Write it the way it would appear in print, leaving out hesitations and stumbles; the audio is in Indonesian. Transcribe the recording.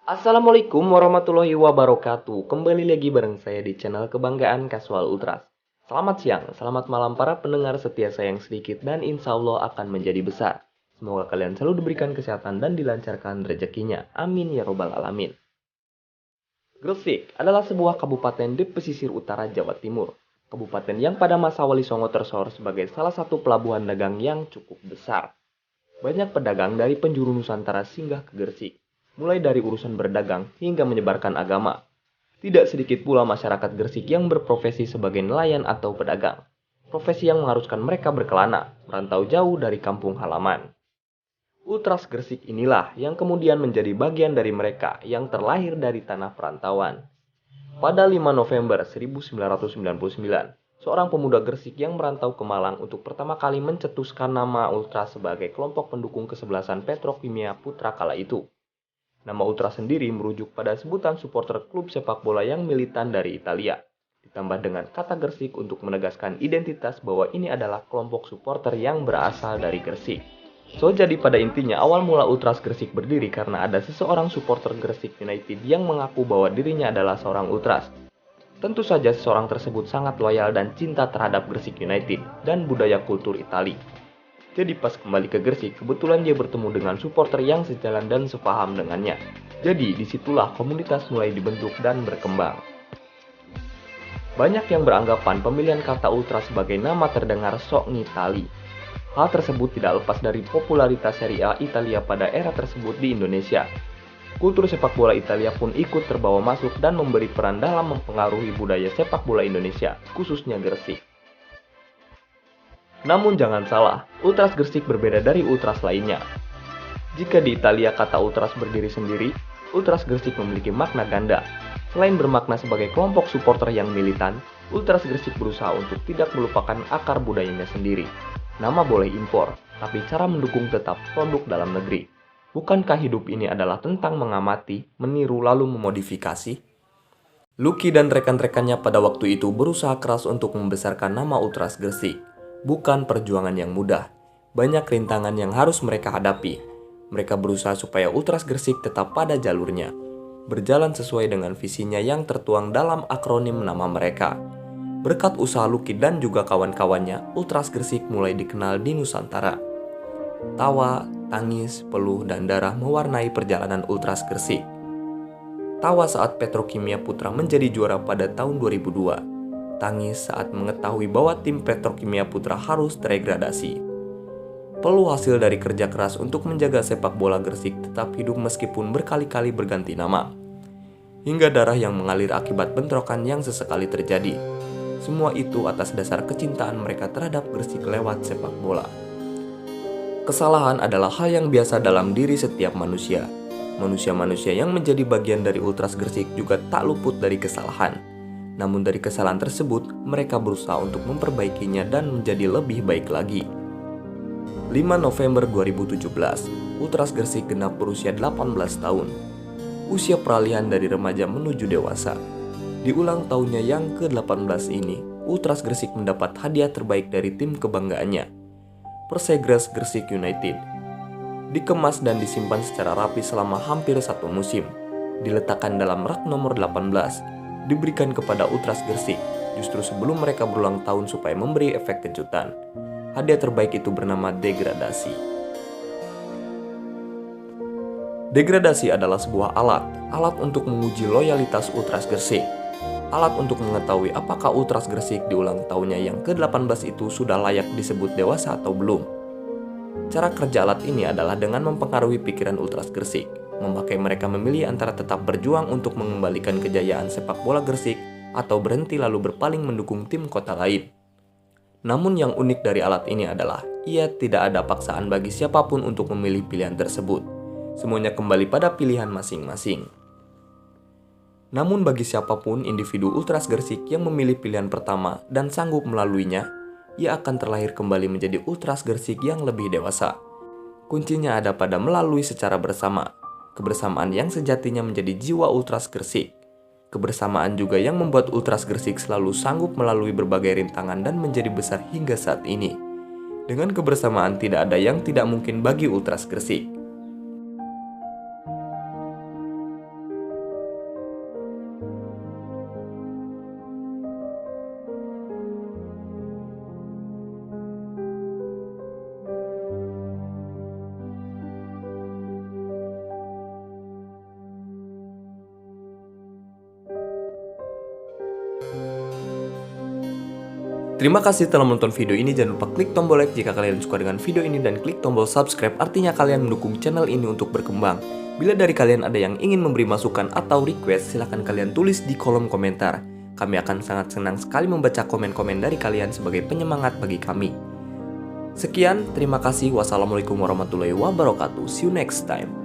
Assalamualaikum warahmatullahi wabarakatuh. Kembali lagi bareng saya di channel Kebanggaan Casual Ultras. Selamat siang, selamat malam para pendengar setia saya yang sedikit dan insya Allah akan menjadi besar. Semoga kalian selalu diberikan kesehatan dan dilancarkan rezekinya. Amin ya robbal alamin. Gresik adalah sebuah kabupaten di pesisir utara Jawa Timur. Kabupaten yang pada masa Wali Songo tersohor sebagai salah satu pelabuhan dagang yang cukup besar. Banyak pedagang dari penjuru Nusantara singgah ke Gresik, mulai dari urusan berdagang hingga menyebarkan agama. Tidak sedikit pula masyarakat Gresik yang berprofesi sebagai nelayan atau pedagang. Profesi yang mengharuskan mereka berkelana, merantau jauh dari kampung halaman. Ultras Gresik inilah yang kemudian menjadi bagian dari mereka yang terlahir dari tanah perantauan. Pada 5 November 1999, seorang pemuda Gresik yang merantau ke Malang untuk pertama kali mencetuskan nama Ultras sebagai kelompok pendukung kesebelasan Petrokimia Putra kala itu. Nama Ultras sendiri merujuk pada sebutan supporter klub sepak bola yang militan dari Italia, ditambah dengan kata Gresik untuk menegaskan identitas bahwa ini adalah kelompok supporter yang berasal dari Gresik. Jadi pada intinya awal mula Ultras Gresik berdiri karena ada seseorang supporter Gresik United yang mengaku bahwa dirinya adalah seorang Ultras. Tentu saja seseorang tersebut sangat loyal dan cinta terhadap Gresik United dan budaya kultur Itali. Jadi pas kembali ke Gresik, kebetulan dia bertemu dengan supporter yang sejalan dan sepaham dengannya. Jadi disitulah komunitas mulai dibentuk dan berkembang. Banyak yang beranggapan pemilihan kata Ultras sebagai nama terdengar sok ngitali. Hal tersebut tidak lepas dari popularitas Serie A Italia pada era tersebut di Indonesia. Kultur sepak bola Italia pun ikut terbawa masuk dan memberi peran dalam mempengaruhi budaya sepak bola Indonesia, khususnya Gresik. Namun jangan salah, Ultras Gresik berbeda dari Ultras lainnya. Jika di Italia kata Ultras berdiri sendiri, Ultras Gresik memiliki makna ganda. Selain bermakna sebagai kelompok supporter yang militan, Ultras Gresik berusaha untuk tidak melupakan akar budayanya sendiri. Nama boleh impor, tapi cara mendukung tetap produk dalam negeri. Bukankah hidup ini adalah tentang mengamati, meniru lalu memodifikasi? Lucky dan rekan-rekannya pada waktu itu berusaha keras untuk membesarkan nama Ultras Gresik. Bukan perjuangan yang mudah. Banyak rintangan yang harus mereka hadapi. Mereka berusaha supaya Ultras Gresik tetap pada jalurnya, berjalan sesuai dengan visinya yang tertuang dalam akronim nama mereka. Berkat usaha Lucky dan juga kawan-kawannya, Ultras Gresik mulai dikenal di Nusantara. Tawa, tangis, peluh, dan darah mewarnai perjalanan Ultras Gresik. Tawa saat Petrokimia Putra menjadi juara pada tahun 2002. Tangis saat mengetahui bahwa tim Petrokimia Putra harus degradasi. Peluh hasil dari kerja keras untuk menjaga sepak bola Gresik tetap hidup meskipun berkali-kali berganti nama. Hingga darah yang mengalir akibat bentrokan yang sesekali terjadi. Semua itu atas dasar kecintaan mereka terhadap Gresik lewat sepak bola. Kesalahan adalah hal yang biasa dalam diri setiap manusia. Manusia-manusia yang menjadi bagian dari Ultras Gresik juga tak luput dari kesalahan. Namun dari kesalahan tersebut, mereka berusaha untuk memperbaikinya dan menjadi lebih baik lagi. 5 November 2017, Ultras Gresik genap berusia 18 tahun. Usia peralihan dari remaja menuju dewasa. Di ulang tahunnya yang ke-18 ini, Ultras Gresik mendapat hadiah terbaik dari tim kebanggaannya, Persegres Gresik United. Dikemas dan disimpan secara rapi selama hampir satu musim. Diletakkan dalam rak nomor 18, diberikan kepada Ultras Gresik, justru sebelum mereka berulang tahun supaya memberi efek kejutan. Hadiah terbaik itu bernama degradasi. Degradasi adalah sebuah alat untuk menguji loyalitas Ultras Gresik. Alat untuk mengetahui apakah Ultras Gresik di ulang tahunnya yang ke-18 itu sudah layak disebut dewasa atau belum. Cara kerja alat ini adalah dengan mempengaruhi pikiran Ultras Gresik, memakai mereka memilih antara tetap berjuang untuk mengembalikan kejayaan sepak bola Gresik atau berhenti lalu berpaling mendukung tim kota lain. Namun yang unik dari alat ini adalah ia tidak ada paksaan bagi siapapun untuk memilih pilihan tersebut. Semuanya kembali pada pilihan masing-masing. Namun bagi siapapun individu Ultras Gresik yang memilih pilihan pertama dan sanggup melaluinya, ia akan terlahir kembali menjadi Ultras Gresik yang lebih dewasa. Kuncinya ada pada melalui secara bersama, kebersamaan yang sejatinya menjadi jiwa Ultras Gresik. Kebersamaan juga yang membuat Ultras Gresik selalu sanggup melalui berbagai rintangan dan menjadi besar hingga saat ini. Dengan kebersamaan tidak ada yang tidak mungkin bagi Ultras Gresik. Terima kasih telah menonton video ini. Jangan lupa klik tombol like jika kalian suka dengan video ini dan klik tombol subscribe, artinya kalian mendukung channel ini untuk berkembang. Bila dari kalian ada yang ingin memberi masukan atau request, silahkan kalian tulis di kolom komentar. Kami akan sangat senang sekali membaca komen-komen dari kalian sebagai penyemangat bagi kami. Sekian, terima kasih. Wassalamualaikum warahmatullahi wabarakatuh. See you next time.